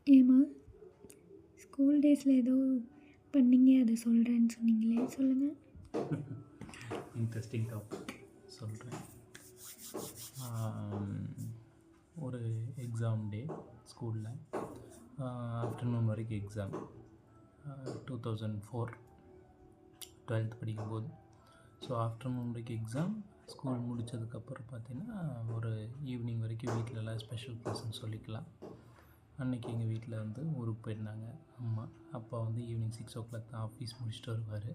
ஏம்மா ஸ்கூல் டேஸில் ஏதோ பண்ணீங்க அதை சொல்கிறேன்னு சொன்னீங்களே, சொல்லுங்கள். இன்ட்ரெஸ்டிங் டாபிக் சொல்கிறேன். ஒரு எக்ஸாம் டே ஸ்கூலில் ஆஃப்டர்நூன் வரைக்கும் எக்ஸாம். 2004 12th படிக்கும்போது. ஸோ ஆஃப்டர்நூன் வரைக்கும் எக்ஸாம். ஸ்கூல் முடித்ததுக்கப்புறம் பார்த்திங்கன்னா ஒரு ஈவினிங் வரைக்கும் வீட்டிலலாம் ஸ்பெஷல் கிளாஸ்ன்னு சொல்லிக்கலாம். அன்றைக்கி எங்கள் வீட்டில் வந்து ஊருக்கு போயிருந்தாங்க அம்மா. அப்பா வந்து ஈவினிங் 6 o'clock தான் ஆஃபீஸ் முடிச்சுட்டு வருவார்.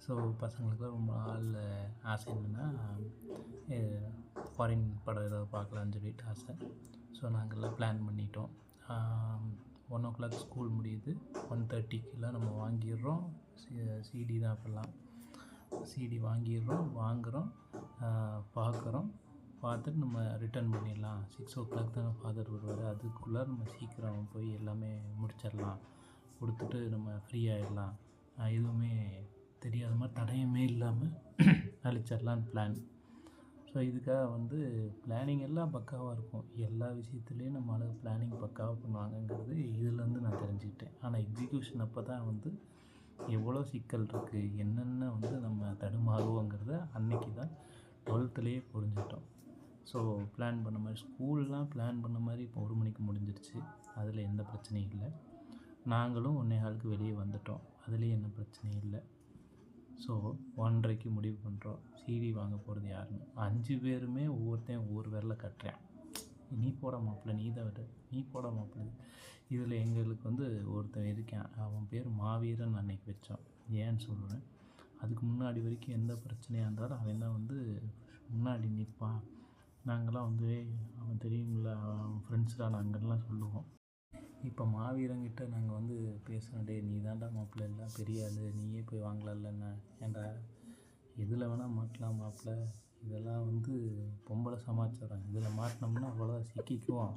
ஸோ பசங்களுக்குலாம் ரொம்ப நாள் ஆசை என்னென்னா ஃபாரின் படம் ஏதாவது பார்க்கலான்னு சொல்லிட்டு ஆசை. ஸோ நாங்கள்லாம் பிளான் பண்ணிட்டோம். 1 o'clock ஸ்கூல் முடியுது. 1:30க்கெலாம் நம்ம வாங்கிடுறோம். சிடி தான் அப்போல்லாம். சிடி வாங்குகிறோம், பார்க்குறோம். பார்த்துட்டு நம்ம ரிட்டர்ன் பண்ணிடலாம். 6 o'clock தானே ஃபாதர் வருவார், அதுக்குள்ளே நம்ம சீக்கிரம் போய் எல்லாமே முடிச்சிடலாம், கொடுத்துட்டு நம்ம ஃப்ரீ ஆகிடலாம், எதுவுமே தெரியாத மாதிரி தடயமே இல்லாமல் அழிச்சிடலான்னு பிளான். ஸோ இதுக்காக வந்து பிளானிங் எல்லாம் பக்காவாக இருக்கும். எல்லா விஷயத்துலேயும் நம்ம அளவு பிளானிங் பக்காவாக பண்ணுவாங்கங்கிறது இதுலேருந்து நான் தெரிஞ்சுக்கிட்டேன். ஆனால் எக்ஸிக்யூஷன் அப்போ தான் வந்து எவ்வளோ சிக்கல் இருக்குது, என்னென்ன வந்து நம்ம தடுமாறுவோங்கிறத அன்றைக்கி தான் 12th புரிஞ்சுக்கிட்டோம். ஸோ பிளான் பண்ண மாதிரி ஸ்கூல்லாம் பிளான் பண்ண மாதிரி இப்போ 1 மணிக்கு முடிஞ்சிருச்சு. அதில் எந்த பிரச்சனையும் இல்லை. நாங்களும் 1:15க்கு வெளியே வந்துட்டோம். அதுலேயும் என்ன பிரச்சனையும் இல்லை. ஸோ 1:30க்கு முடிவு பண்ணுறோம் சிடி வாங்க போகிறது யாருன்னு. 5 பேருமே ஒவ்வொருத்தையும் ஒவ்வொரு விரல கட்டுறேன். நீ போட மாப்பிள்ள, நீ தான் விட, நீ போட மாப்பிள்ள. இதில் எங்களுக்கு வந்து ஒருத்தன் இருக்கான், அவன் பேர் மாவீரன். அன்னைக்கு வச்சோம். ஏன்னு சொல்கிறேன், அதுக்கு முன்னாடி வரைக்கும் எந்த பிரச்சனையாக இருந்தாலும் அவன் தான் வந்து முன்னாடி நிற்பான். நாங்கள்லாம் வந்து அவன் தெரியுங்களா, அவன் ஃப்ரெண்ட்ஸ்லாம் நாங்கள்லாம் சொல்லுவோம். இப்போ மாவீரங்கிட்ட நாங்கள் வந்து பேசுகிறோம், டே நீ தான்டா மாப்பிள்ள, எல்லாம் பெரிய ஆள், நீயே போய் வாங்கலாம்லண்ணா. ஏன்டா எதில் வேணால் மாட்டலாம் மாப்பிள்ள, இதெல்லாம் வந்து பொம்பளை சமாச்சாரம், இதில் மாட்டினோம்னா அவ்வளோ சிக்கிக்குவோம்.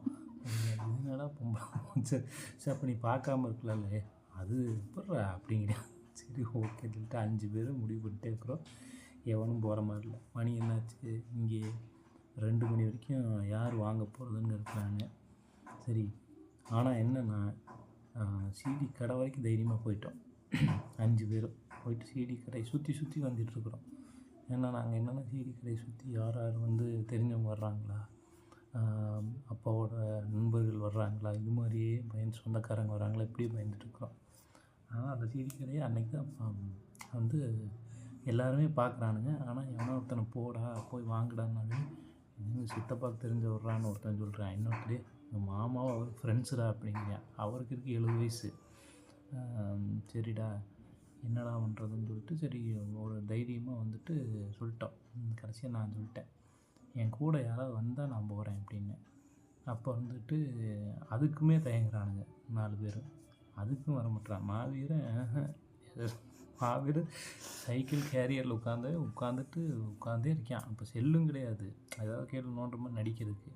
இதனால பொம்பளை சரி அப்போ நீ பார்க்காம இருக்கலாம்ல, அது எப்பட்றா அப்படிங்கிறேன். சரி ஓகே சொல்லிட்டு 5 பேரும் முடிவு பண்ணிட்டே இருக்கிறோம். எவனும் போகிற மாதிரி இல்லை. மணி என்னாச்சு, இங்கே 2 மணி வரைக்கும் யார் வாங்க போகிறதுன்னு இருக்கிறாங்க. சரி, ஆனால் என்னென்னா சிடி கடை வரைக்கும் தைரியமாக போயிட்டோம். 5 பேரும் போயிட்டு சிடி கடையை சுற்றி வந்துட்டுருக்குறோம். ஏன்னா நாங்கள் என்னென்னா சிடி கடையை சுற்றி யார் வந்து தெரிஞ்சவங்க வர்றாங்களா, அப்பாவோட நண்பர்கள் வர்றாங்களா, இது மாதிரியே பயந்து சொந்தக்காரங்க வர்றாங்களா, இப்படியே பயந்துட்டுருக்குறோம். ஆனால் அந்த சிடி கடையை அன்றைக்கி தான் வந்து எல்லாருமே பார்க்குறானுங்க. ஆனால் எவனோ ஒருத்தனை போடா போய் வாங்கடான்னாலே எங்கள் சித்தப்பாவுக்கு தெரிஞ்ச வர்றான்னு ஒருத்தன் சொல்கிறான். இன்னொருத்தர் எங்கள் மாமாவும் அவர் ஃப்ரெண்ட்ஸுடா அப்படிங்கிறேன். அவருக்கு இருக்குது 70 வயசு. சரிடா என்னடா பண்ணுறதுன்னு சொல்லிட்டு சரி ஒரு தைரியமாக வந்துட்டு சொல்லிட்டோம். கடைசியாக நான் சொல்லிட்டேன், என் கூட யாராவது வந்தால் நான் போகிறேன் அப்படின்னு. அப்போ வந்துட்டு அதுக்குமே தயங்குறானுங்க 4 பேரும். அதுக்கும் வர மாட்டான் மாவீரன் சைக்கிள் கேரியரில் உட்காந்துட்டே இருக்கான். இப்போ செல்லும் கிடையாது, ஏதாவது கேட்டு நோண்டுற மாதிரி நடிக்கிறதுக்கு.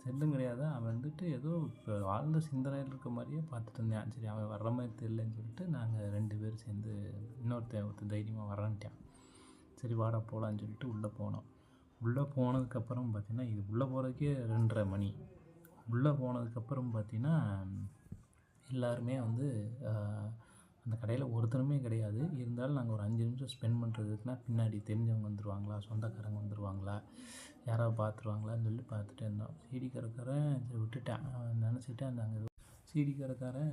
செல்லும் கிடையாது. அவன் வந்துட்டு ஏதோ இப்போ ஆழ்ந்த சிந்தனையில் இருக்க மாதிரியே பார்த்துட்டு இருந்தேன். சரி அவன் வர்ற மாதிரி தெரியலன்னு சொல்லிட்டு நாங்கள் 2 பேரும் சேர்ந்து ஒருத்தன் தைரியமாக வரன்ட்டான். சரி வாடா போகலான்னு சொல்லிட்டு உள்ளே போனோம். உள்ளே போனதுக்கப்புறம் பார்த்திங்கன்னா இது உள்ளே போகிறதுக்கே 2:30 மணி. உள்ளே போனதுக்கப்புறம் பார்த்திங்கன்னா எல்லாருமே வந்து அந்த கடையில் ஒருத்தருமே கிடையாது. இருந்தாலும் நாங்கள் ஒரு 5 நிமிஷம் ஸ்பெண்ட் பண்ணுறதுக்குனா பின்னாடி தெரிஞ்சவங்க வந்துடுவாங்களா, சொந்தக்காரங்க வந்துடுவாங்களா, யாராவது பார்த்துருவாங்களான்னு சொல்லி பார்த்துட்டே இருந்தோம். சிடி கடைக்காரன் சரி விட்டுட்டேன் நினச்சிட்டு அங்கே சிடி கடைக்காரன்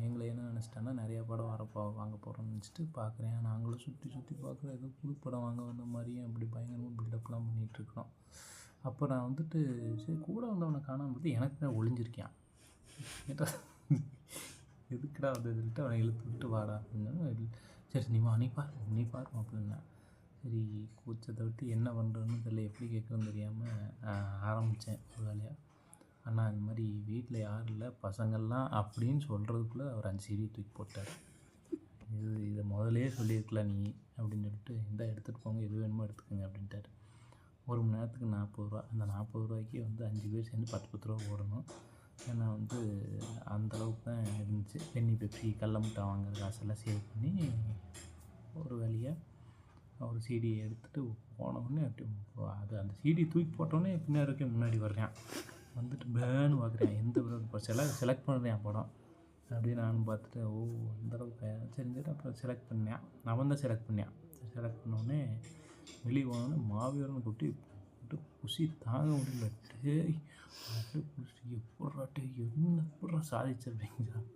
எங்களை என்ன நினச்சிட்டான்னா நிறையா படம் வாங்க போகிறோம்னு நினச்சிட்டு பார்க்குறேன். நாங்களும் சுற்றி பார்க்குறோம், ஏதோ புது படம் வாங்க வந்த மாதிரியும் அப்படி பயங்கரமாக பில்டப்லாம் பண்ணிகிட்ருக்குறோம். அப்போ நான் வந்துட்டு சரி கூட வந்தவனை காணாமல் போது எனக்கு தான் ஒளிஞ்சிருக்கான். கேட்டா எதுக்குடா வந்ததுன்ட்டு அவனை இழுத்து விட்டு வாடா அப்படின்னா, சரி நீ பாரு அப்படின்னா. சரி கூச்சத்தை விட்டு என்ன பண்ணுறதுன்னு தெரியல, எப்படி கேட்குறதுன்னு தெரியாமல் ஆரம்பித்தேன் ஒரு வேலையாக. ஆனால் இந்த மாதிரி வீட்டில் யாரும் இல்லை பசங்கள்லாம் அப்படின்னு சொல்கிறதுக்குள்ளே அவர் 5 சிடி தூக்கி போட்டார். இதை முதலே சொல்லியிருக்கலாம் நீ அப்படின்னு சொல்லிட்டு, இந்த எடுத்துகிட்டு போங்க, எது வேணுமோ எடுத்துக்கோங்க அப்படின்ட்டார். 1 மணி நேரத்துக்கு 40 ரூபா. அந்த 40 ரூபாய்க்கு வந்து 5 பேர் சேர்ந்து 10 ரூபா போடணும். ஏன்னா வந்து அந்தளவுக்கு தான் இருந்துச்சு. பென்னி பெப்சி கடல மிட்டாய் வாங்குற காசெல்லாம் சேவ் பண்ணி ஒரு வழியாக ஒரு சிடியை எடுத்துகிட்டு போனவுடனே அது அந்த சிடி தூக்கி போட்டோடனே பின்னாடி முன்னாடி வர்றேன். வந்துட்டு பேன்னு பார்க்குறேன், எந்த படம் செலக்ட் பண்ணுறேன் படம். அப்படியே நானும் பார்த்துட்டு ஓ அந்தளவுக்கு சரின்னு சொல்லிட்டு அப்புறம் செலக்ட் பண்ணேன். அவன் தான் செலக்ட் பண்ணான். செலக்ட் பண்ணோடனே வெளியே போனோடனே மாவீரன் கொட்டி போட்டு குஷி தாங்க முடியல. டேய் அப்படியே குஷி எப்புட்றா என்ன எப்புட்றா சாதிச்சு அப்படிங்கிறான்.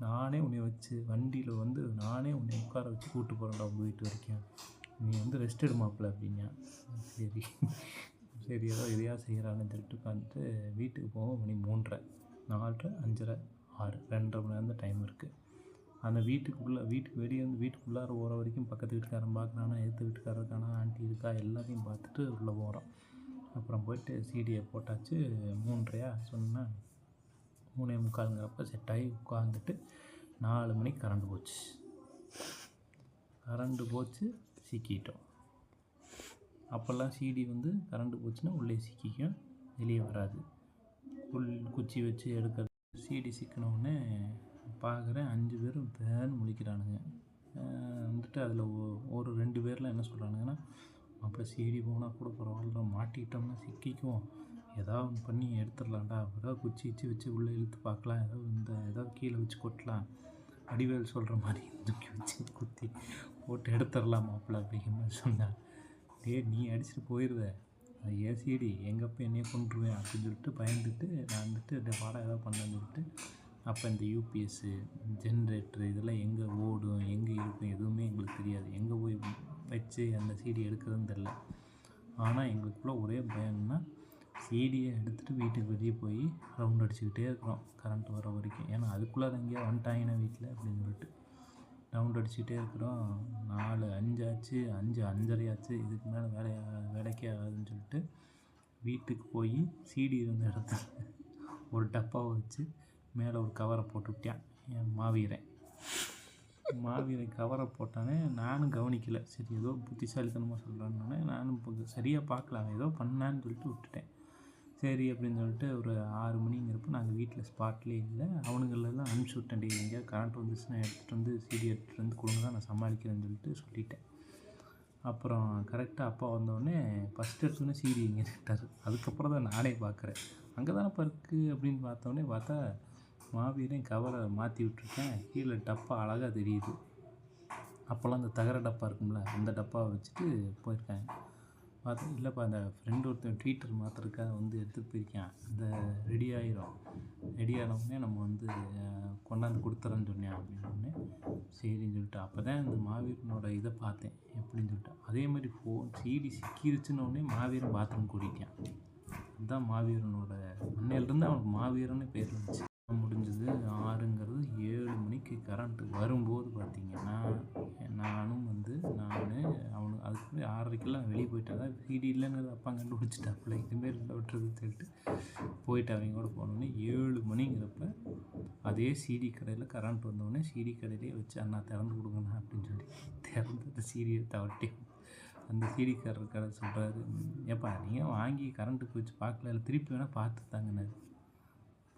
நானே உன்னை வச்சு வண்டியில் வந்து நானே உன்னை உட்கார வச்சு கூப்பிட்டு போகிறேன்டா உங்கள் வீட்டு வரைக்கும். நீ வந்து ரெஸ்ட் எடுமாப்பில் அப்படிங்க. சரி சரி ஏதோ எதையா செய்கிறான்னு சொல்லிட்டு உட்காந்துட்டு வீட்டுக்கு போவோம். மணி 3:30, 4:30, 5:30, 6, 2:30 மணி நேரம் தான் டைம் இருக்குது. அந்த வீட்டுக்கு வெளியே வந்து வீட்டுக்குள்ளார போகிற வரைக்கும் பக்கத்து வீட்டுக்காரன் பார்க்குறானா, எதிர்த்து வீட்டுக்காரர் இருக்கானா, ஆண்டி இருக்கா எல்லாத்தையும் பார்த்துட்டு உள்ளே போகிறோம். அப்புறம் போய்ட்டு சிடியை போட்டாச்சு. 3:30 சொன்னேன். 3:45 செட் ஆகி உட்காந்துட்டு 4 மணிக்கு கரண்டு போச்சு சிக்கிட்டோம். அப்போல்லாம் சிடி வந்து கரண்டு போச்சுன்னா உள்ளே சிக்கிக்கும், வெளியே வராது. குச்சி வச்சு எடுக்கிறது. சிடி சிக்கினோடனே பார்க்குறேன் 5 பேரும் பேன்னு முழிக்கிறானுங்க. வந்துட்டு அதில் ஒரு 2 பேரில் என்ன சொல்கிறானுங்கன்னா, அப்புறம் சிடி போனால் கூட பரவாயில்ல, மாட்டிக்கிட்டோம்னா சிக்கிக்குவோம், ஏதாவது ஒன்று பண்ணி எடுத்துடலாம்டா, ஏதாவது குச்சி வச்சு உள்ளே இழுத்து பார்க்கலாம், ஏதாவது கீழே வச்சு கொட்டலாம், அடிவேல் சொல்கிற மாதிரி தூக்கி வச்சு குத்தி போட்டு எடுத்துடலாம் மாப்பிள்ள அப்படிங்கிற மாதிரி சொன்னான். நீ அடிச்சுட்டு போயிடுவ, அது ஏன் சிடி எங்கப்போ என்னையே கொண்டுருவேன் அப்படின்னு சொல்லிட்டு பயந்துட்டு நான் வந்துட்டு பாடம் ஏதாவது பண்ணேன்னு சொல்லிட்டு அப்போ இந்த யூபிஎஸ்ஸு ஜென்ரேட்ரு இதெல்லாம் எங்கே ஓடும் எங்கே இருக்கும் எதுவுமே எங்களுக்கு தெரியாது. எங்கே போய் வச்சு அந்த சிடி எடுக்கிறதுன்னு தெரில. ஆனால் எங்களுக்குள்ள ஒரே பயம்னா சிடியை எடுத்துகிட்டு வீட்டுக்கு வெளியே போய் ரவுண்ட் அடிச்சுக்கிட்டே இருக்கிறோம் கரண்ட் வர வரைக்கும். ஏன்னா அதுக்குள்ளே எங்கேயோ வந்துட்டாங்கன்னா வீட்டில் அப்படின்னு சொல்லிட்டு ரவுண்ட் அடிச்சுக்கிட்டே இருக்கிறோம். 4:05 ஆச்சு, 5:30 ஆச்சு. இதுக்கு மேலே வேலைக்கே ஆகாதுன்னு சொல்லிட்டு வீட்டுக்கு போய் சிடி இருந்த இடத்துல ஒரு டப்பாவை வச்சு மேலே ஒரு கவரை போட்டு விட்டான் என் மாவீரன். கவரை போட்டானே நானும் கவனிக்கலை. சரி ஏதோ புத்திசாலித்தனமாக சொல்கிறான்னு நானும் சரியாக பார்க்கல, அவன் ஏதோ பண்ணான்னு சொல்லிட்டு விட்டுட்டேன். சரி அப்படின்னு சொல்லிட்டு ஒரு 6 மணிங்கிறப்ப நாங்கள் வீட்டில் ஸ்பாட்லேயே இல்லை. அவனுங்களெல்லாம் அனுப்பிச்சி விட்டேன். எங்கேயாவது கரண்ட் வந்துச்சுன்னா எடுத்துகிட்டு வந்து சிடி எடுத்துகிட்டு வந்து கொடுங்க தான் நான் சமாளிக்கிறேன்னு சொல்லிட்டேன். அப்புறம் கரெக்டாக அப்பா வந்தோடனே ஃபஸ்ட் எடுத்தோடனே சிடி இங்கே கேட்டார். அதுக்கப்புறம் தான் நானே பார்க்குறேன். அங்கே தானே இருக்குது அப்படின்னு பார்த்தா மாவீரன் கவரை மாற்றி விட்டுருக்கேன். கீழே டப்பா அழகாக தெரியுது. அப்போல்லாம் அந்த தகர டப்பா இருக்கும்ல, அந்த டப்பாவை வச்சுட்டு போயிருக்காங்க. பார்த்தா இல்லைப்பா அந்த ஃப்ரெண்டு ஒருத்தன் ட்வீட்டர் மாற்றுறதுக்காக வந்து எடுத்துகிட்டு போயிருக்கேன், அந்த ரெடி ஆனவுடனே நம்ம வந்து கொண்டாந்து கொடுத்துறேன்னு சொன்னேன் அப்படின்னோடனே சரின்னு சொல்லிட்டு அப்போ தான் இந்த மாவீரனோட இதை பார்த்தேன் எப்படின்னு சொல்லிட்டு. அதே மாதிரி சிடி சிக்கிருச்சுன்னொடனே மாவீரன் பாத்ரூம் கூட்டிட்டான். அதுதான் மாவீரனோட அன்னையிலேருந்து அவனுக்கு மாவீரன்னு பேர் இருந்துச்சு. முடிஞ்சது 6ங்கிறது 7 மணிக்கு கரண்ட்டு வரும்போது பார்த்திங்கன்னா நானும் வந்து அவனு அதுக்கு 6:30க்கெல்லாம் வெளியே போயிட்டேன். அதான் சிடி இல்லைங்கிறது அப்பா கண்டுபிடிச்சிட்டாப்புல, இதுமாரி இல்லை விட்டுறதுன்னு சொல்லிட்டு போயிட்டு அவங்க கூட போனோடனே 7 மணிங்கிறப்ப அதே சிடி கடையில் கரண்ட் வந்தோடனே சிடி கடையிலே வச்சு அண்ணா திறந்து கொடுங்கண்ணா அப்படின்னு சொல்லி திறந்து அந்த சிடியை தவட்டி அந்த சிடிக்காரர் கடை சொல்கிறாரு, ஏப்பா நீங்கள் வாங்கி கரண்ட்டு போச்சு பார்க்கல, இல்லை திருப்பி வேணால் பார்த்து தாங்கண்ணாரு.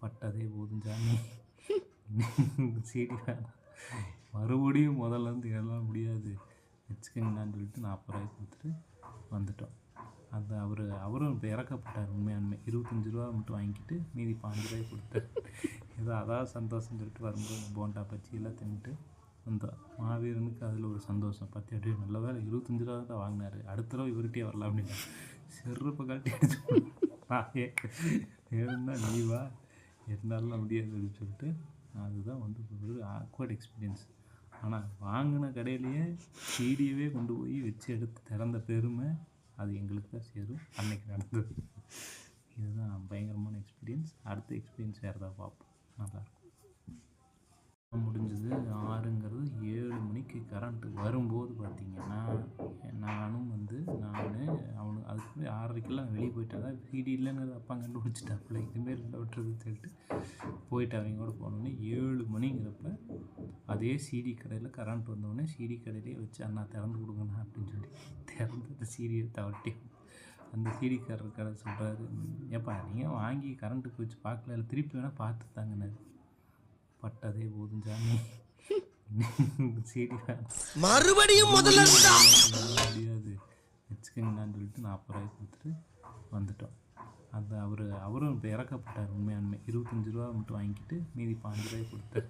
பட்டதே போதும் சாமி, சிடி வேணாம், மறுபடியும் முதல்லேருந்து எல்லாம் முடியாது வச்சுக்கங்கண்ணான்னு சொல்லிட்டு 40 ரூபாய் கொடுத்துட்டு வந்துட்டோம். அந்த அவரும் இப்போ இறக்கப்பட்டார். உண்மையானுமே 25 ரூபா மட்டும் வாங்கிட்டு மீதி 5 ரூபாய் கொடுத்தாரு. ஏதோ அதாவது சந்தோஷம்னு சொல்லிட்டு வரும்போது போண்டா பச்சி எல்லாம் தின்னுட்டு வந்தோம். மாவீரனுக்கு அதில் ஒரு சந்தோஷம். 10 அப்படியே நல்ல வேலை 25 ரூபா தான் வாங்கினார். அடுத்த தடவை இவர்கிட்டே வரலாம் அப்படின்னு செருப்பை கழட்டி எடுத்து வேணும்னா நீ வா, இருந்தாலும் முடியாது அப்படின்னு சொல்லிட்டு அதுதான் வந்து ஒரு ஆக்வர்ட் எக்ஸ்பீரியன்ஸ். ஆனால் வாங்கின கடையிலேயே சிடியவே கொண்டு போய் வச்சு எடுத்து திறந்த பெருமை அது எங்களுக்கு தான் சேரும். அன்னைக்கு நடந்தது இதுதான் பயங்கரமான எக்ஸ்பீரியன்ஸ். அடுத்த எக்ஸ்பீரியன்ஸ் வேறு ஏதாவது பார்ப்போம், நல்லாயிருக்கும். முடிஞ்சது 6ங்கிறது 7 மணிக்கு கரண்ட்டு வரும்போது பார்த்திங்கன்னா நானும் வந்து அவனு அதுக்கு 6:30க்கெல்லாம் வெளியே போயிட்டேன். அதான் சிடி இல்லைங்கிறது அப்பா கண்டுபிடிச்சிட்டாப்புல, இதுமாரி இல்லை விட்டுறதுன்னு சொல்லிட்டு போயிட்டு அவங்க கூட போனோடனே 7 மணிங்கிறப்ப அதே சிடி கடையில் கரண்ட் வந்தோடனே சிடி கடையிலே வச்சு அண்ணா திறந்து கொடுங்கண்ணா அப்படின்னு சொல்லி திறந்து அந்த சிடியை தவட்டி அந்த சிடிக்காரர் கடை சொல்கிறாரு, ஏப்பா நீங்கள் வாங்கி கரண்ட்டு போச்சு பார்க்கல, இல்லை திருப்பி வேணால் பார்த்து தாங்கண்ணாரு. பட்டதே போதும் சாமி, சிடி வேணாம், மறுபடியும் முதல்ல முடியாது வச்சுக்கங்கண்ணான்னு சொல்லிட்டு 40 ரூபாய் கொடுத்துட்டு வந்துட்டோம். அந்த அவரும் இப்போ இறக்கப்பட்டார். உண்மையாலுமே 25 ரூபா மட்டும் வாங்கிட்டு மீதி 5 ரூபாய் கொடுத்தாரு.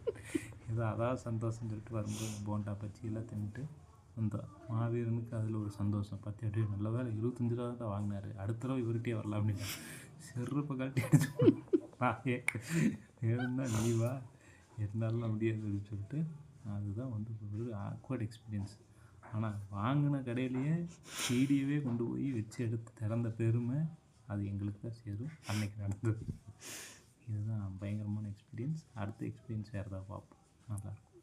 ஏதோ அதாவது சந்தோஷம்னு சொல்லிட்டு வரும்போது போண்டா பஜ்ஜி எல்லாம் தின்னுட்டு வந்தோம். மாவீரனுக்கு அதில் ஒரு சந்தோஷம். பார்த்து அப்படியே நல்ல வேலை 25 ரூபா தான் வாங்கினாரு, அடுத்த தடவை இவர்கிட்டயே வரலாம் அப்படின்னு செருப்பை கழட்டி அடிச்சு வேணும்னா நீ வா, இருந்தாலும் முடியாது அப்படின்னு சொல்லிட்டு அதுதான் வந்து ஒரு ஆக்வர்ட் எக்ஸ்பீரியன்ஸ். ஆனால் வாங்கின கடையிலேயே சீடியவே கொண்டு போய் வச்சு எடுத்து திறந்த பெருமை அது எங்களுக்கு தான் சேரும். அன்னைக்கு நடந்தது இதுதான் பயங்கரமான எக்ஸ்பீரியன்ஸ். அடுத்த எக்ஸ்பீரியன்ஸ் வேறு ஏதாவது பார்ப்போம். நல்லாயிருக்கும்.